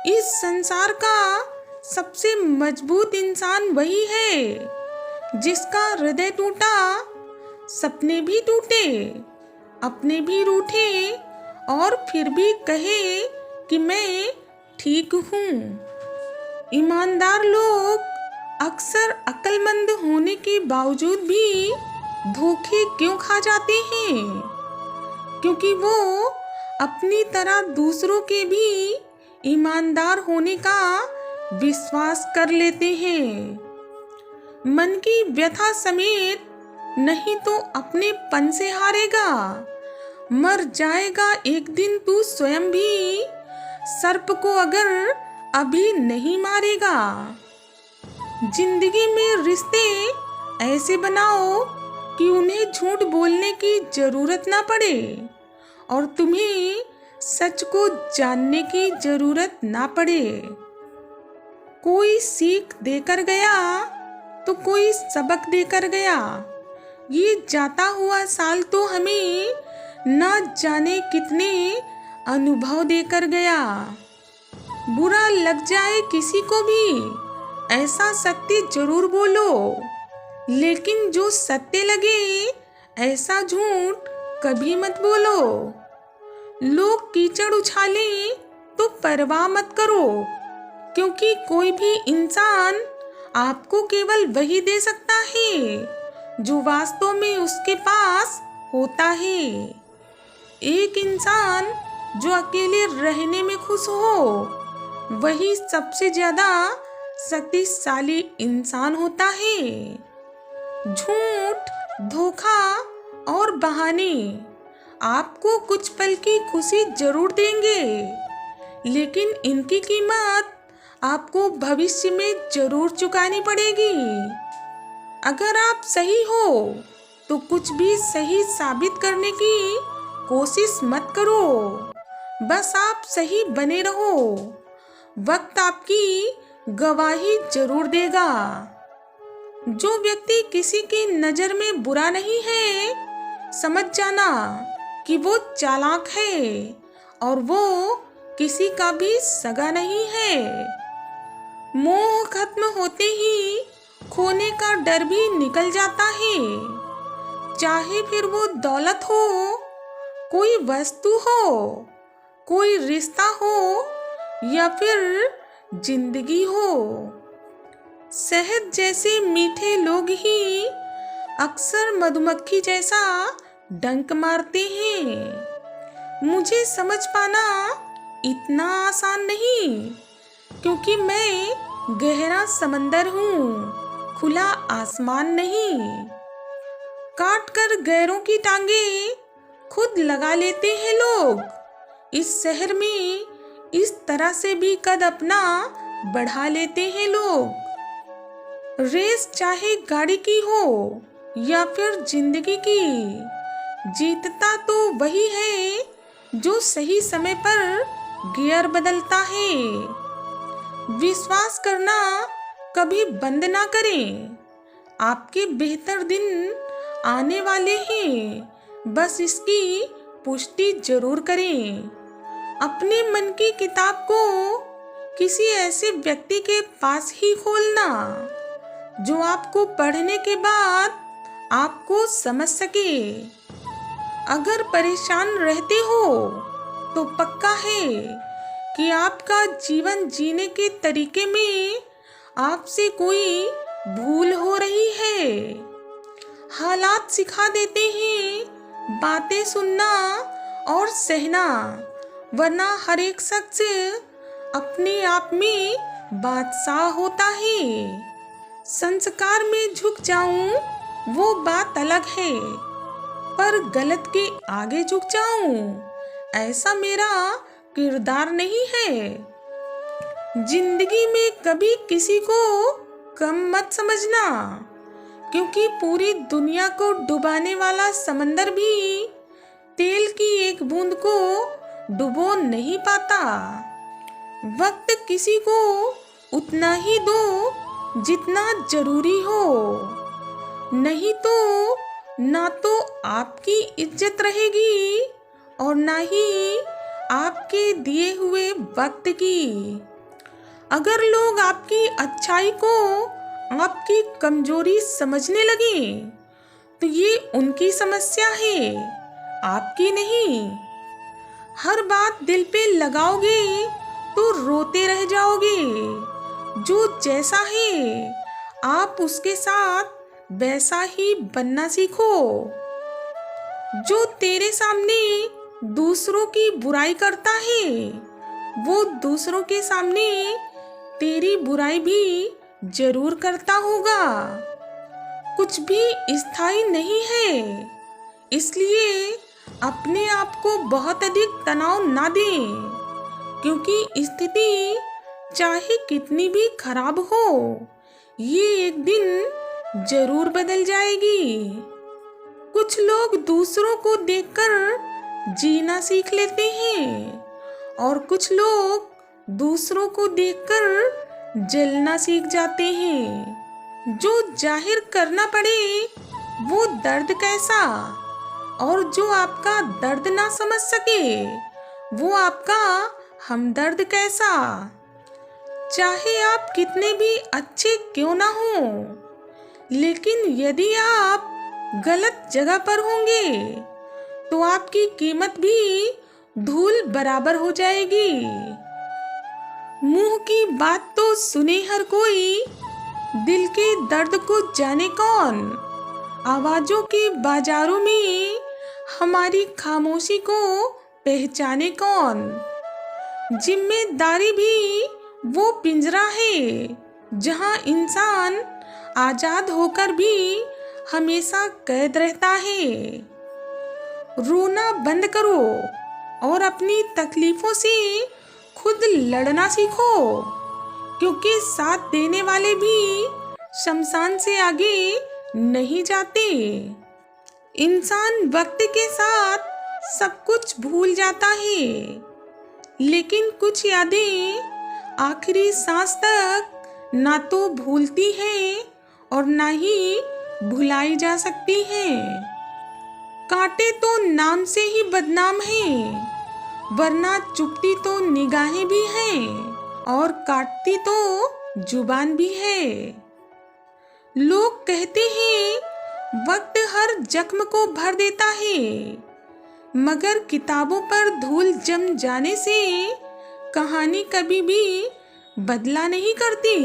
इस संसार का सबसे मजबूत इंसान वही है जिसका हृदय टूटा, सपने भी टूटे, अपने भी रूठे और फिर भी कहे कि मैं ठीक हूँ। ईमानदार लोग अक्सर अक्लमंद होने के बावजूद भी धोखे क्यों खा जाते हैं? क्योंकि वो अपनी तरह दूसरों के भी ईमानदार होने का विश्वास कर लेते हैं। मन की व्यथा समेत, नहीं तो अपने पन से हारेगा। मर जाएगा एक दिन तू स्वयं भी, सर्प को अगर अभी नहीं मारेगा। जिंदगी में रिश्ते ऐसे बनाओ कि उन्हें झूठ बोलने की जरूरत ना पड़े और तुम्हें सच को जानने की जरूरत ना पड़े। कोई सीख देकर गया तो कोई सबक देकर गया। ये जाता हुआ साल तो हमें न जाने कितने अनुभव देकर गया। बुरा लग जाए किसी को भी ऐसा सत्य जरूर बोलो, लेकिन जो सत्य लगे ऐसा झूठ कभी मत बोलो। लोग कीचड़ उछाले तो परवाह मत करो, क्योंकि कोई भी इंसान आपको केवल वही दे सकता है जो वास्तव में उसके पास होता है। एक इंसान जो अकेले रहने में खुश हो, वही सबसे ज्यादा शक्तिशाली इंसान होता है। झूठ, धोखा और बहाने आपको कुछ पल की खुशी जरूर देंगे, लेकिन इनकी कीमत आपको भविष्य में जरूर चुकानी पड़ेगी। अगर आप सही हो तो कुछ भी सही साबित करने की कोशिश मत करो, बस आप सही बने रहो। वक्त आपकी गवाही जरूर देगा। जो व्यक्ति किसी की नजर में बुरा नहीं है, समझ जाना कि वो चालाक है और वो किसी का भी सगा नहीं है। मोह खत्म होते ही खोने का डर भी निकल जाता है, चाहे फिर वो दौलत हो, कोई वस्तु हो, कोई रिश्ता हो या फिर जिंदगी हो। शहद जैसे मीठे लोग ही अक्सर मधुमक्खी जैसा डंक मारते हैं। मुझे समझ पाना इतना आसान नहीं, क्योंकि मैं गहरा समंदर हूँ, खुला आसमान नहीं। काट कर गैरों की टांगे खुद लगा लेते हैं लोग। इस शहर में इस तरह से भी कद अपना बढ़ा लेते हैं लोग। रेस चाहे गाड़ी की हो या फिर जिंदगी की, जीतता तो वही है जो सही समय पर गियर बदलता है। विश्वास करना कभी बंद ना करें, आपके बेहतर दिन आने वाले हैं, बस इसकी पुष्टि जरूर करें। अपने मन की किताब को किसी ऐसे व्यक्ति के पास ही खोलना जो आपको पढ़ने के बाद आपको समझ सके। अगर परेशान रहते हो तो पक्का है कि आपका जीवन जीने के तरीके में आपसे कोई भूल हो रही है। हालात सिखा देते हैं बातें सुनना और सहना, वरना हर एक शख्स अपने आप में बादशाह होता है। संस्कार में झुक जाऊं वो बात अलग है, पर गलत के आगे झुक जाऊं ऐसा मेरा किरदार नहीं है। जिंदगी में कभी किसी को कम मत समझना, क्योंकि पूरी दुनिया को डुबाने वाला समंदर भी तेल की एक बूंद को डुबो नहीं पाता। वक्त किसी को उतना ही दो जितना जरूरी हो, नहीं तो ना तो आपकी इज्जत रहेगी और ना ही आपके दिए हुए वक्त की। अगर लोग आपकी अच्छाई को आपकी कमजोरी समझने लगे तो ये उनकी समस्या है, आपकी नहीं। हर बात दिल पे लगाओगे तो रोते रह जाओगे। जो जैसा है आप उसके साथ वैसा ही बनना सीखो। जो तेरे सामने दूसरों की बुराई करता है वो दूसरों के सामने तेरी बुराई भी जरूर करता होगा। कुछ भी स्थायी नहीं है, इसलिए अपने आप को बहुत अधिक तनाव ना दें, क्योंकि स्थिति चाहे कितनी भी खराब हो ये एक दिन जरूर बदल जाएगी। कुछ लोग दूसरों को देखकर जीना सीख लेते हैं और कुछ लोग दूसरों को देखकर जलना सीख जाते हैं। जो जाहिर करना पड़े वो दर्द कैसा, और जो आपका दर्द ना समझ सके वो आपका हमदर्द कैसा। चाहे आप कितने भी अच्छे क्यों ना हो, लेकिन यदि आप गलत जगह पर होंगे तो आपकी कीमत भी धूल बराबर हो जाएगी। मुंह की बात तो सुने हर कोई, दिल के दर्द को जाने कौन। आवाजों के बाजारों में हमारी खामोशी को पहचाने कौन। जिम्मेदारी भी वो पिंजरा है जहां इंसान आजाद होकर भी हमेशा कैद रहता है। रोना बंद करो और अपनी तकलीफों से खुद लड़ना सीखो, क्योंकि साथ देने वाले भी शमशान से आगे नहीं जाते। इंसान वक्त के साथ सब कुछ भूल जाता है, लेकिन कुछ यादें आखिरी सांस तक ना तो भूलती हैं और ना ही भुलाई जा सकती हैं। कांटे तो नाम से ही बदनाम हैं, वरना चुपती तो निगाहें भी हैं और काटती तो जुबान भी है। लोग कहते हैं वक्त हर जख्म को भर देता है, मगर किताबों पर धूल जम जाने से कहानी कभी भी बदला नहीं करती।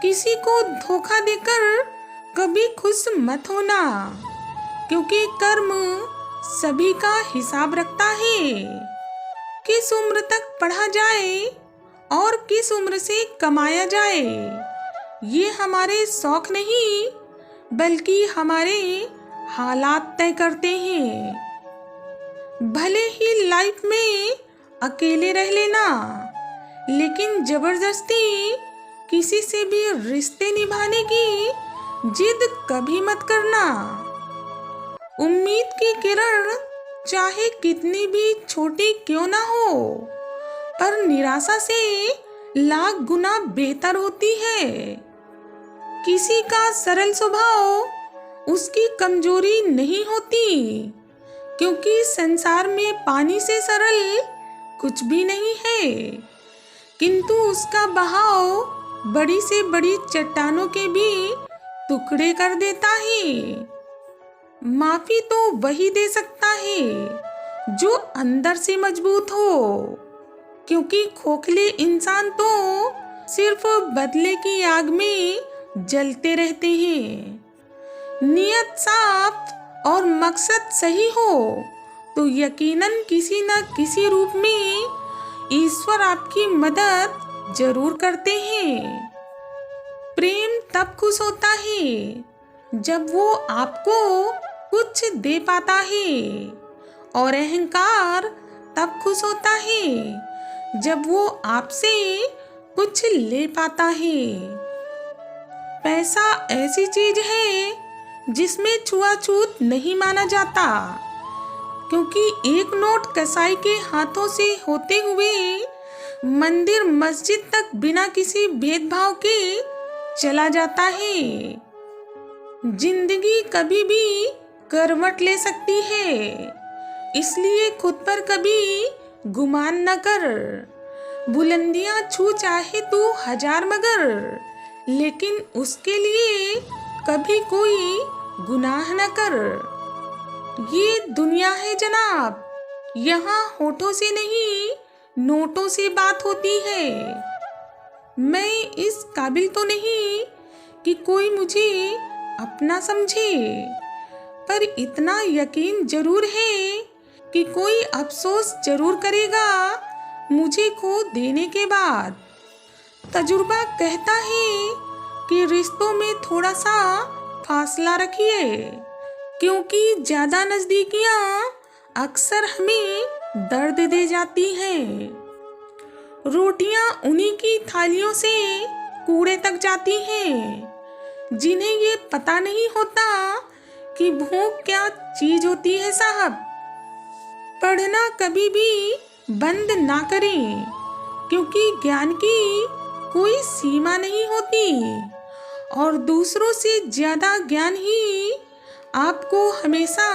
किसी को धोखा देकर कभी खुश मत होना, क्योंकि कर्म सभी का हिसाब रखता है। किस उम्र तक पढ़ा जाए और किस उम्र से कमाया जाए, ये हमारे शौक नहीं बल्कि हमारे हालात तय करते हैं। भले ही लाइफ में अकेले रह लेना, लेकिन जबरदस्ती किसी से भी रिश्ते निभाने की जिद कभी मत करना। उम्मीद की किरण चाहे कितनी भी छोटी क्यों ना हो, पर निराशा से लाख गुना बेहतर होती है। किसी का सरल स्वभाव उसकी कमजोरी नहीं होती, क्योंकि संसार में पानी से सरल कुछ भी नहीं है, किंतु उसका बहाव बड़ी से बड़ी चट्टानों के भी टुकड़े कर देता है। माफी तो वही दे सकता है जो अंदर से मजबूत हो, क्योंकि खोखले इंसान तो सिर्फ बदले की आग में जलते रहते हैं। नियत साफ और मकसद सही हो तो यकीनन किसी न किसी रूप में ईश्वर आपकी मदद जरूर करते हैं। प्रेम तब खुश होता है जब वो आपको कुछ दे पाता है, और अहंकार तब खुश होता है जब वो आपसे कुछ ले पाता है। पैसा ऐसी चीज है जिसमें छुआछूत नहीं माना जाता, क्योंकि एक नोट कसाई के हाथों से होते हुए मंदिर मस्जिद तक बिना किसी भेदभाव के चला जाता है। जिंदगी कभी भी करवट ले सकती है, इसलिए खुद पर कभी गुमान न कर। बुलंदियां छू चाहे तू 1000 मगर, लेकिन उसके लिए कभी कोई गुनाह न कर। ये दुनिया है जनाब, यहाँ होठों से नहीं नोटों से बात होती है। मैं इस काबिल तो नहीं कि कोई मुझे अपना समझे, पर इतना यकीन जरूर है कि कोई अफसोस जरूर करेगा मुझे खो देने के बाद। तजुर्बा कहता है कि रिश्तों में थोड़ा सा फासला रखिए, क्योंकि ज्यादा नजदीकियां अक्सर हमें दर्द दे जाती हैं। रोटियां उन्हीं की थालियों से कूड़े तक जाती हैं, जिन्हें ये पता नहीं होता कि भूख क्या चीज होती है साहब। पढ़ना कभी भी बंद ना करें, क्योंकि ज्ञान की कोई सीमा नहीं होती और दूसरों से ज्यादा ज्ञान ही आपको हमेशा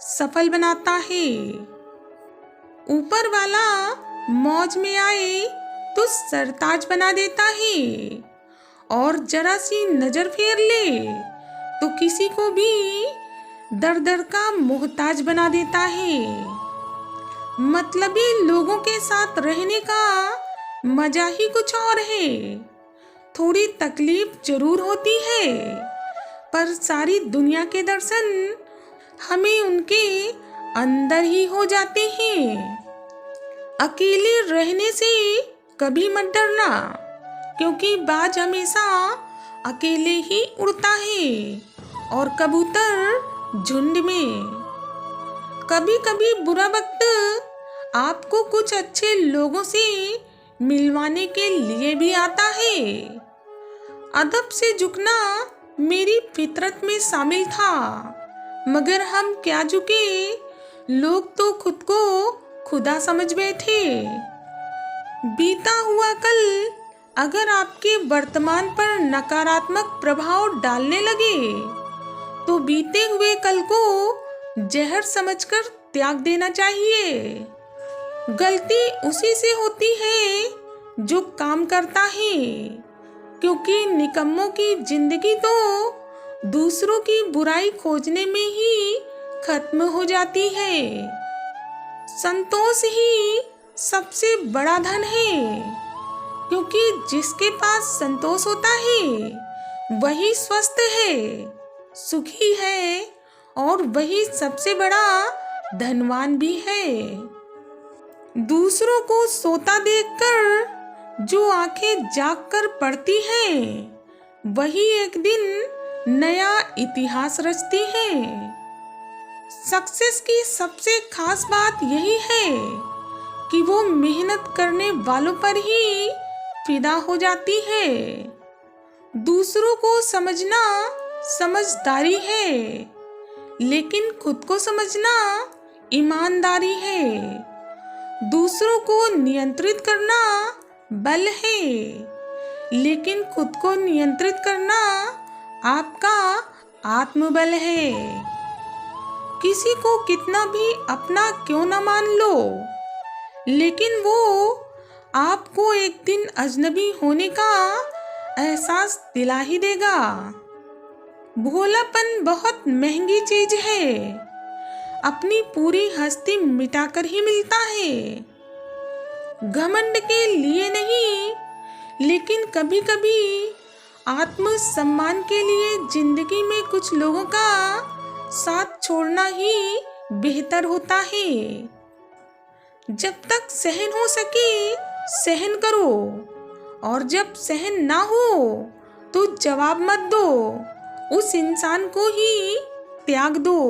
सफल बनाता है। ऊपर वाला मौज में आए तो सरताज बना देता है, और जरा सी नजर फेर ले तो किसी को भी दर दर का मोहताज बना देता है। मतलबी लोगों के साथ रहने का मजा ही कुछ और है। थोड़ी तकलीफ जरूर होती है, पर सारी दुनिया के दर्शन हमें उनके अंदर ही हो जाते हैं। अकेले रहने से कभी मत डरना, क्योंकि बाज हमेशा अकेले ही उड़ता है और कबूतर झुंड में। कभी कभी बुरा वक्त आपको कुछ अच्छे लोगों से मिलवाने के लिए भी आता है। अदब से झुकना मेरी फितरत में शामिल था, मगर हम क्या झुके, लोग तो खुद को खुदा समझ बैठे। बीता हुआ कल अगर आपके वर्तमान पर नकारात्मक प्रभाव डालने लगे, तो बीते हुए कल को जहर समझकर त्याग देना चाहिए। गलती उसी से होती है जो काम करता है, क्योंकि निकम्मों की जिंदगी तो दूसरों की बुराई खोजने में ही खत्म हो जाती है। संतोष ही सबसे बड़ा धन है, क्योंकि जिसके पास संतोष होता है वही स्वस्थ है, सुखी है, और वही सबसे बड़ा धनवान भी है। दूसरों को सोता देखकर जो आंखें जाग कर पड़ती हैं, वही एक दिन नया इतिहास रचती हैं। सक्सेस की सबसे खास बात यही है कि वो मेहनत करने वालों पर ही फिदा हो जाती है। दूसरों को समझना समझदारी है, लेकिन खुद को समझना ईमानदारी है। दूसरों को नियंत्रित करना बल है, लेकिन खुद को नियंत्रित करना आपका आत्मबल है। किसी को कितना भी अपना क्यों न मान लो, लेकिन वो आपको एक दिन अजनबी होने का एहसास दिला ही देगा। भोलापन बहुत महंगी चीज है, अपनी पूरी हस्ती मिटाकर ही मिलता है। घमंड के लिए नहीं, लेकिन कभी कभी आत्म सम्मान के लिए जिंदगी में कुछ लोगों का साथ छोड़ना ही बेहतर होता है। जब तक सहन हो सके सहन करो, और जब सहन ना हो तो जवाब मत दो, उस इंसान को ही त्याग दो।